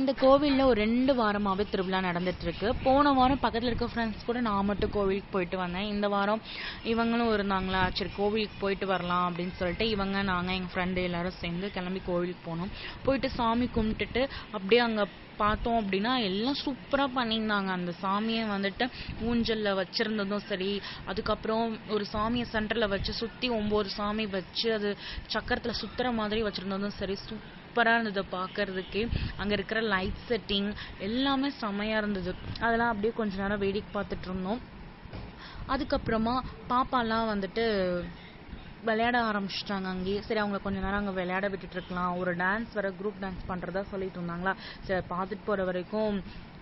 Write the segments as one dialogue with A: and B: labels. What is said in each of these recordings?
A: இந்த கோவில்ல ஒரு 2 வாரமாவே திருவிழா நடந்துட்டு இருக்கு. போன வாரம் பக்கத்துல இருக்க ஃப்ரெண்ட்ஸ் கூட நான் மட்டும் கோவிலுக்கு போயிட்டு வந்தேன். இந்த வாரம் இவங்களும் இருந்தாங்களா, சரி கோவிலுக்கு போயிட்டு வரலாம் அப்படின்னு சொல்லிட்டு நாங்க எங்க ஃப்ரெண்டு எல்லாரும் சேர்ந்து கிளம்பி கோவிலுக்கு போனோம். போயிட்டு சாமி கும்பிட்டுட்டு அப்படியே அங்க பார்த்தோம் அப்படின்னா எல்லாம் சூப்பரா பண்ணியிருந்தாங்க. அந்த சாமியை வந்துட்டு ஊஞ்சல்ல வச்சிருந்ததும் சரி, அதுக்கப்புறம் ஒரு சாமியை சென்டர்ல வச்சு சுத்தி 9 சாமி வச்சு அது சக்கரத்துல சுத்துற மாதிரி வச்சிருந்ததும் சரி, சூப்பரா இருந்தது பார்க்கறதுக்கே. அங்க இருக்கிற லைட் செட்டிங் எல்லாமே செமையா இருந்தது. அதெல்லாம் அப்படியே கொஞ்ச நேரம் வேடிக்கை பார்த்துட்டு இருந்தோம். அதுக்கப்புறமா பாப்பாலாம் வந்துட்டு விளையாட ஆரம்பிச்சிட்டாங்க அங்கேயே. சரி அவங்கள கொஞ்ச நேரம் அங்கே விளையாட விட்டுட்டு இருக்கலாம். ஒரு டான்ஸ் வர குரூப் டான்ஸ் பண்ணுறதா சொல்லிட்டு இருந்தாங்களா, சரி பார்த்துட்டு போகிற வரைக்கும்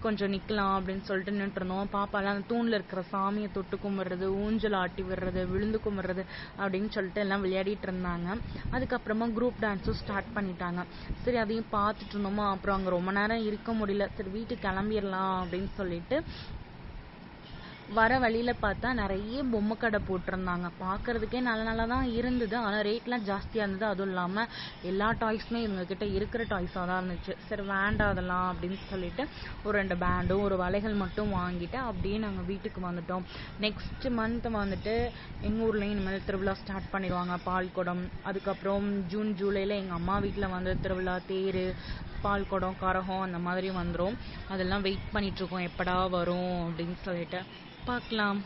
A: கொஞ்சம் நிற்கலாம் அப்படின்னு சொல்லிட்டு நின்றுட்டு இருந்தோம். பாப்பாலாம் அந்த தூணில் இருக்கிற சாமியை தொட்டு கும்பிட்றது, ஊஞ்சல் ஆட்டி விடுறது, விழுந்து கும்பிட்றது அப்படின்னு சொல்லிட்டு எல்லாம் விளையாடிட்டு இருந்தாங்க. அதுக்கப்புறமா குரூப் டான்ஸும் ஸ்டார்ட் பண்ணிட்டாங்க. சரி அதையும் பார்த்துட்டு இருந்தோமா, அப்புறம் அங்கே ரொம்ப நேரம் இருக்க முடியல. சரி வீட்டுக்கு கிளம்பிடலாம் அப்படின்னு சொல்லிட்டு வர வழியில பார்த்தா நிறைய பொம்மை கடை போட்டிருந்தாங்க. பார்க்கறதுக்கே நல்லா தான் இருந்தது. ஆனால் ரேட்லாம் ஜாஸ்தியாக இருந்தது. அதுவும் இல்லாமல் எல்லா டாய்ஸுமே இவங்க கிட்ட இருக்கிற டாய்ஸாக தான் இருந்துச்சு. சரி வேண்டாம் அதெல்லாம் அப்படின்னு சொல்லிட்டு ஒரு 2 பேண்டும் ஒரு வளைகள் மட்டும் வாங்கிட்டு அப்படியே நாங்கள் வீட்டுக்கு வந்துட்டோம். நெக்ஸ்ட் மந்த் வந்துட்டு எங்கள் ஊர்லேயும் இனிமேல் திருவிழா ஸ்டார்ட் பண்ணிடுவாங்க. பால் குடம், அதுக்கப்புறம் ஜூன் ஜூலையில் எங்கள் அம்மா வீட்டில் வந்து திருவிழா, தேர், பால் குடம், கரகம் அந்த மாதிரி வந்துடும். அதெல்லாம் வெயிட் பண்ணிகிட்ருக்கோம் எப்படா வரும் அப்படின்னு சொல்லிட்டு. பார்க்கலாம்.